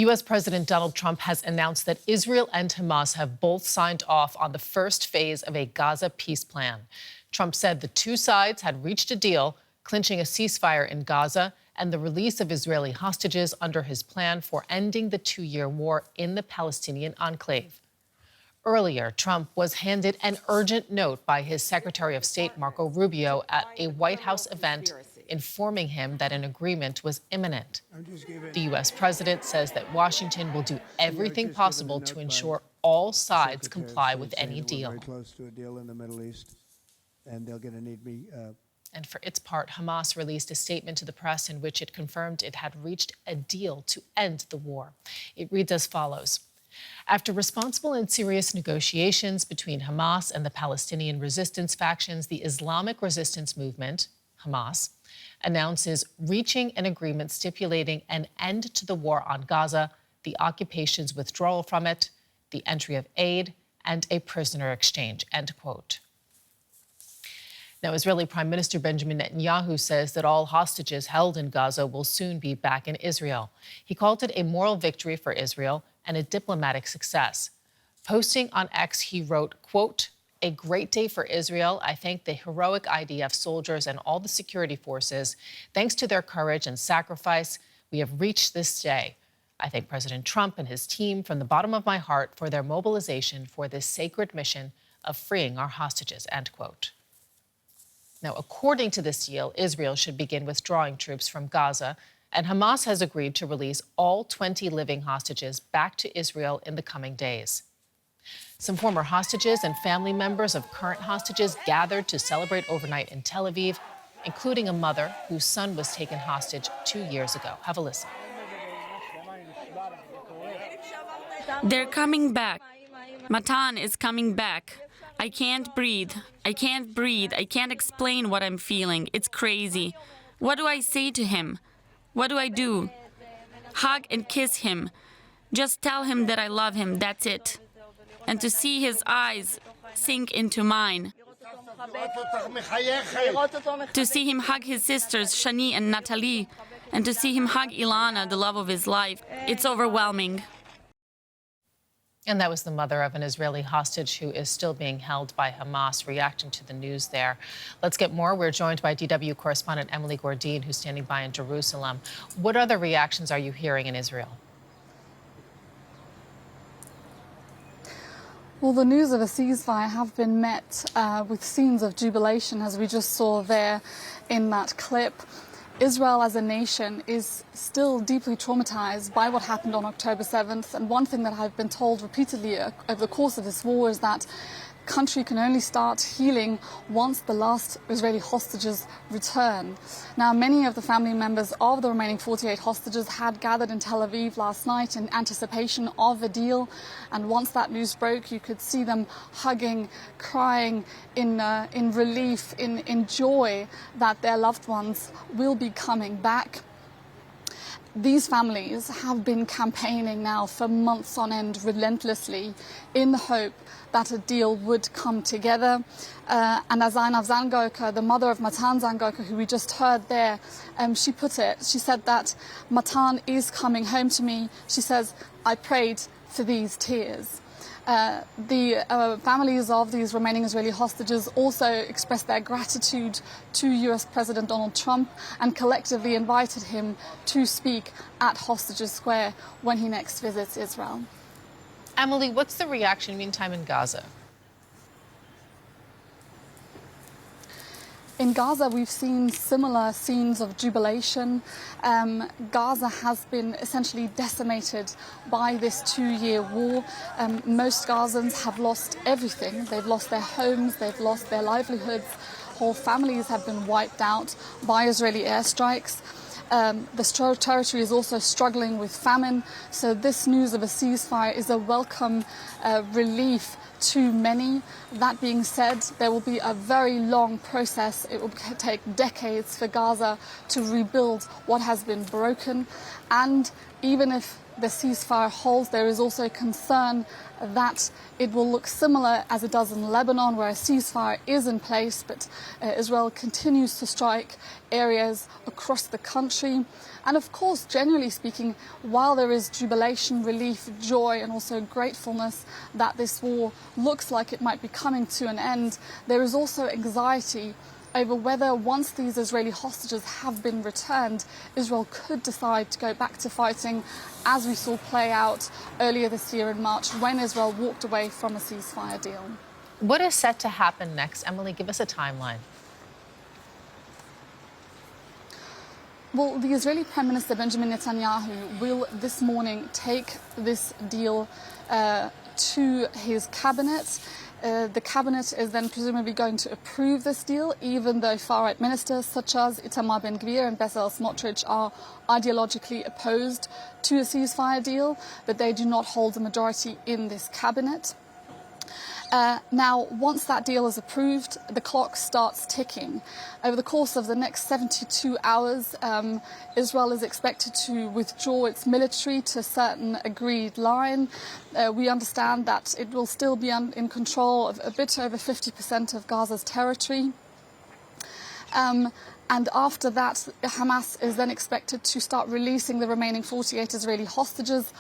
U.S. President Donald Trump has announced that Israel and Hamas have both signed off on the first phase of a Gaza peace plan. Trump said the two sides had reached a deal, clinching a ceasefire in Gaza and the release of Israeli hostages under his plan for ending the two-year war in the Palestinian enclave. Earlier, Trump was handed an urgent note by his Secretary of State, Marco Rubio, at a White House event, informing him that an agreement was imminent. The U.S. president says that Washington will do everything possible to ensure all sides comply with any deal. And for its part, Hamas released a statement to the press in which it confirmed it had reached a deal to end the war. It reads as follows. After responsible and serious negotiations between Hamas and the Palestinian resistance factions, the Islamic Resistance Movement, Hamas, announces reaching an agreement stipulating an end to the war on Gaza, the occupation's withdrawal from it, the entry of aid, and a prisoner exchange, end quote. Now, Israeli Prime Minister Benjamin Netanyahu says that all hostages held in Gaza will soon be back in Israel. He called it a moral victory for Israel and a diplomatic success. Posting on X, he wrote, quote, "A great day for Israel. I thank the heroic IDF soldiers and all the security forces. Thanks to their courage and sacrifice, we have reached this day. I thank President Trump and his team from the bottom of my heart for their mobilization for this sacred mission of freeing our hostages," end quote. Now, according to this deal, Israel should begin withdrawing troops from Gaza, and Hamas has agreed to release all 20 living hostages back to Israel in the coming days. Some former hostages and family members of current hostages gathered to celebrate overnight in Tel Aviv, including a mother whose son was taken hostage 2 years ago. Have a listen. They're coming back. Matan is coming back. I can't breathe. I can't breathe. I can't explain what I'm feeling. It's crazy. What do I say to him? What do I do? Hug and kiss him. Just tell him that I love him. That's it. And to see his eyes sink into mine. To see him hug his sisters, Shani and Natalie. And to see him hug Ilana, the love of his life. It's overwhelming. And that was the mother of an Israeli hostage who is still being held by Hamas, reacting to the news there. Let's get more. We're joined by DW correspondent Emily Gordine, who's standing by in Jerusalem. What other reactions are you hearing in Israel? Well, the news of a ceasefire have been met with scenes of jubilation, as we just saw there in that clip. Israel as a nation is still deeply traumatized by what happened on October 7th. And one thing that I've been told repeatedly over the course of this war is that country can only start healing once the last Israeli hostages return. Now, many of the family members of the remaining 48 hostages had gathered in Tel Aviv last night in anticipation of a deal. And once that news broke, you could see them hugging, crying in relief, in joy that their loved ones will be coming back. These families have been campaigning now for months on end relentlessly in the hope that a deal would come together. And as Zainav Zangoka, the mother of Matan Zangoka, who we just heard there, she put it, she said that Matan is coming home to me. She says, I prayed for these tears. The families of these remaining Israeli hostages also expressed their gratitude to US President Donald Trump and collectively invited him to speak at Hostages Square when he next visits Israel. Emily, what's the reaction meantime in Gaza? In Gaza, we've seen similar scenes of jubilation. Gaza has been essentially decimated by this 2-year war. Most Gazans have lost everything. They've lost their homes, they've lost their livelihoods. Whole families have been wiped out by Israeli airstrikes. The territory is also struggling with famine. So this news of a ceasefire is a welcome relief to many. That being said, there will be a very long process. It will take decades for Gaza to rebuild what has been broken. And even if the ceasefire holds, there is also concern that it will look similar as it does in Lebanon, where a ceasefire is in place, but Israel continues to strike areas across the country. And of course, generally speaking, while there is jubilation, relief, joy, and also gratefulness that this war looks like it might be coming to an end, there is also anxiety over whether, once these Israeli hostages have been returned, Israel could decide to go back to fighting, as we saw play out earlier this year in March when Israel walked away from a ceasefire deal. What is set to happen next? Emily, give us a timeline. Well, the Israeli Prime Minister Benjamin Netanyahu will this morning take this deal to his cabinet. The cabinet is then presumably going to approve this deal, even though far-right ministers such as Itamar Ben-Gvir and Bezalel Smotrich are ideologically opposed to a ceasefire deal, but they do not hold a majority in this cabinet. Now, once that deal is approved, the clock starts ticking. Over the course of the next 72 hours, Israel is expected to withdraw its military to a certain agreed line. We understand that it will still be in control of a bit over 50% of Gaza's territory. And after that, Hamas is then expected to start releasing the remaining 48 Israeli hostages.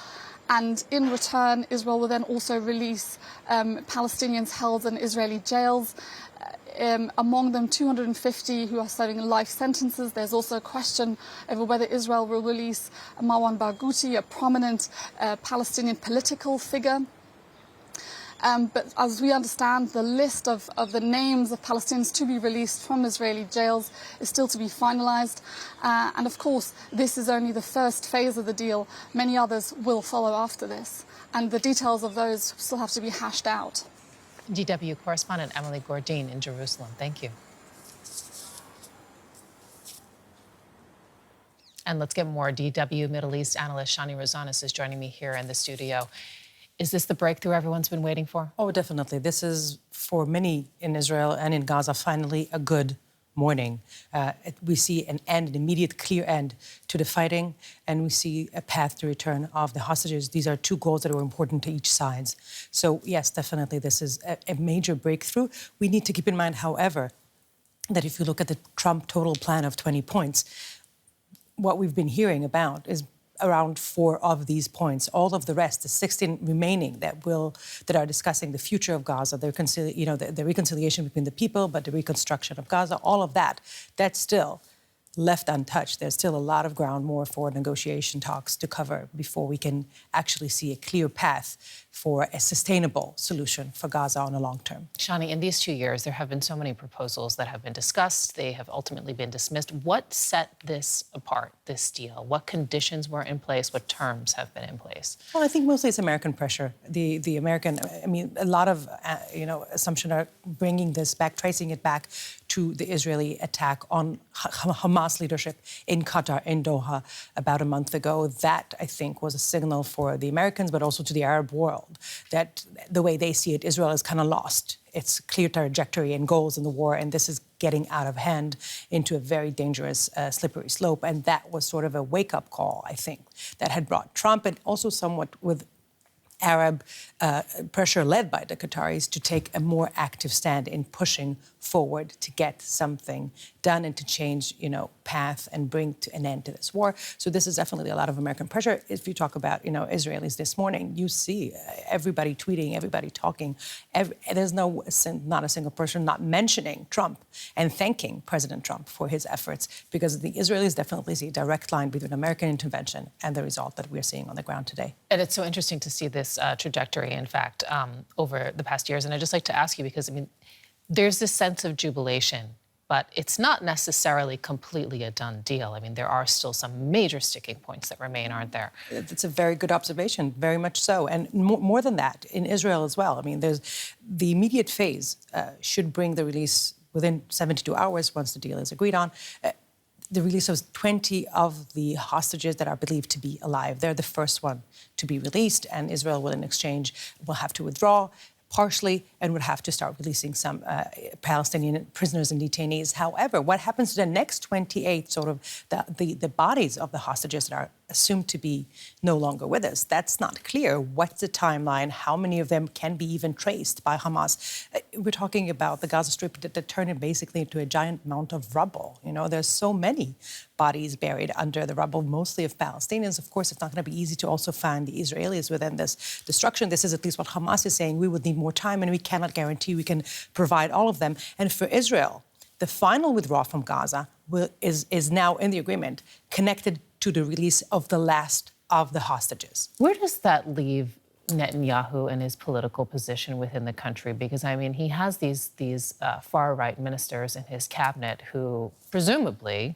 And in return, Israel will then also release Palestinians held in Israeli jails, among them 250 who are serving life sentences. There's also a question over whether Israel will release Marwan Barghouti, a prominent Palestinian political figure. But as we understand, the list of the names of Palestinians to be released from Israeli jails is still to be finalised. And of course, this is only the first phase of the deal. Many others will follow after this. And the details of those still have to be hashed out. DW correspondent Emily Gourdin in Jerusalem. Thank you. And let's get more. DW Middle East analyst Shani Rosanis is joining me here in the studio. Is this the breakthrough everyone's been waiting for? Oh, definitely. This is, for many in Israel and in Gaza, finally a good morning. We see an immediate clear end to the fighting, and we see a path to return of the hostages. These are two goals that are important to each side. So, yes, definitely, this is a major breakthrough. We need to keep in mind, however, that if you look at the Trump total plan of 20 points, what we've been hearing about is around 4 of these points. All of the rest, the 16 remaining that are discussing the future of Gaza, the reconciliation between the people, but the reconstruction of Gaza, all of that's still left untouched. There's still a lot of ground more for negotiation talks to cover before we can actually see a clear path for a sustainable solution for Gaza on the long term. Shani, in these 2 years, there have been so many proposals that have been discussed. They have ultimately been dismissed. What set this apart, this deal? What conditions were in place? What terms have been in place? Well, I think mostly it's American pressure. A lot of, assumption are bringing this back, tracing it back to the Israeli attack on Hamas leadership in Qatar, in Doha, about a month ago. That, I think, was a signal for the Americans, but also to the Arab world, that the way they see it, Israel is kind of lost its clear trajectory and goals in the war, and this is getting out of hand into a very dangerous, slippery slope. And that was sort of a wake-up call, I think, that had brought Trump, and also somewhat with Arab pressure led by the Qataris to take a more active stand in pushing forward to get something done and to change, path and bring to an end to this war. So this is definitely a lot of American pressure. If you talk about, Israelis this morning, you see everybody tweeting, everybody talking. There's not a single person not mentioning Trump and thanking President Trump for his efforts, because the Israelis definitely see a direct line between American intervention and the result that we're seeing on the ground today. And it's so interesting to see this trajectory, in fact, over the past years. And I'd just like to ask you, because, there's this sense of jubilation, but it's not necessarily completely a done deal. There are still some major sticking points that remain, aren't there? It's a very good observation, very much so. And more than that, in Israel as well. There's the immediate phase should bring the release within 72 hours once the deal is agreed on. The release of 20 of the hostages that are believed to be alive. They're the first one to be released, and Israel will, in exchange, will have to withdraw. partially, and would have to start releasing some Palestinian prisoners and detainees. However, what happens to the next 28, sort of the bodies of the hostages that are assumed to be no longer with us? That's not clear. What's the timeline? How many of them can be even traced by Hamas? We're talking about the Gaza Strip that turned basically into a giant mound of rubble. You know, there's so many bodies buried under the rubble, mostly of Palestinians. Of course, it's not going to be easy to also find the Israelis within this destruction. This is at least what Hamas is saying. We would need more time, and we cannot guarantee we can provide all of them. And for Israel, the final withdrawal from Gaza is now in the agreement connected to the release of the last of the hostages. Where does that leave Netanyahu and his political position within the country? Because, I mean, he has these far-right ministers in his cabinet who presumably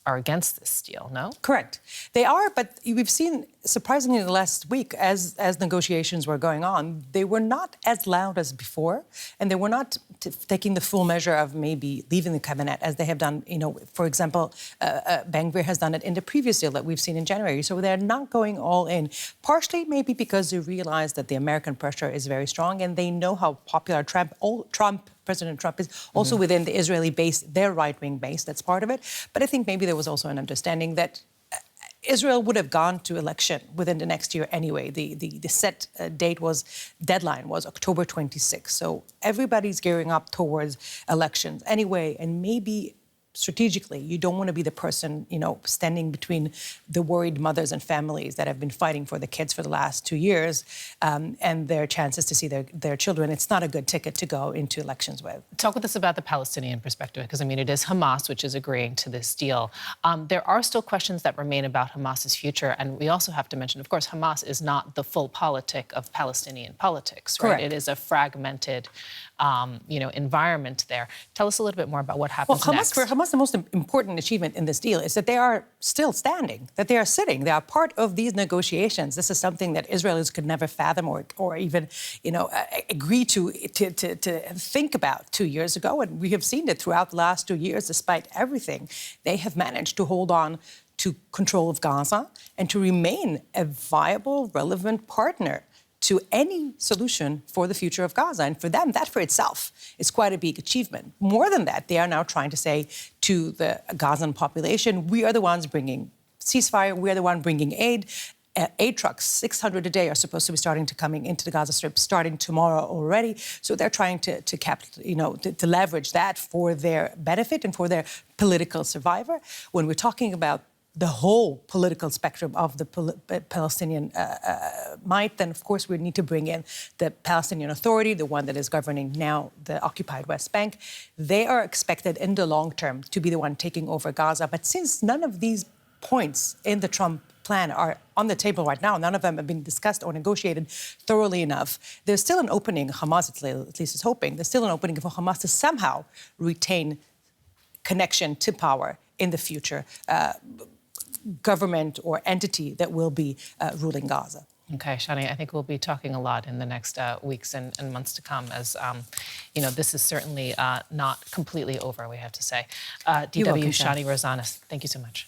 are against this deal, no? Correct. They are, but we've seen, surprisingly, in the last week, as negotiations were going on, they were not as loud as before, and they were not taking the full measure of maybe leaving the cabinet as they have done, you know, for example, Ben-Gvir has done it in the previous deal that we've seen in January. So they're not going all in, partially maybe because they realize that the American pressure is very strong, and they know how popular President Trump is also within the Israeli base, their right-wing base. That's part of it. But I think maybe there was also an understanding that Israel would have gone to election within the next year anyway. The set deadline was October 26th. So everybody's gearing up towards elections anyway, and maybe strategically, you don't want to be the person, you know, standing between the worried mothers and families that have been fighting for the kids for the last 2 years and their chances to see their children. It's not a good ticket to go into elections with. Talk with us about the Palestinian perspective, because, I mean, it is Hamas which is agreeing to this deal. There are still questions that remain about Hamas's future, and we also have to mention, of course, Hamas is not the full politic of Palestinian politics, right? Correct. It is a fragmented, environment there. Tell us a little bit more about what happens next. For Hamas, the most important achievement in this deal is that they are still standing, that they are sitting. They are part of these negotiations. This is something that Israelis could never fathom or even, agree to think about 2 years ago. And we have seen it throughout the last 2 years, despite everything. They have managed to hold on to control of Gaza and to remain a viable, relevant partner to any solution for the future of Gaza. And for them, that for itself is quite a big achievement. More than that, they are now trying to say to the Gazan population, we are the ones bringing ceasefire, we are the one bringing aid. Aid trucks, 600 a day, are supposed to be starting to coming into the Gaza Strip starting tomorrow already. So they're trying to leverage that for their benefit and for their political survivor. When we're talking about the whole political spectrum of the Palestinian might, then of course we need to bring in the Palestinian Authority, the one that is governing now the occupied West Bank. They are expected in the long term to be the one taking over Gaza. But since none of these points in the Trump plan are on the table right now, none of them have been discussed or negotiated thoroughly enough, there's still an opening, Hamas at least is hoping, there's still an opening for Hamas to somehow retain connection to power in the future government or entity that will be ruling Gaza. Okay, Shani, I think we'll be talking a lot in the next weeks and months to come as, this is certainly not completely over, we have to say. DW Shani Rosanas, thank you so much.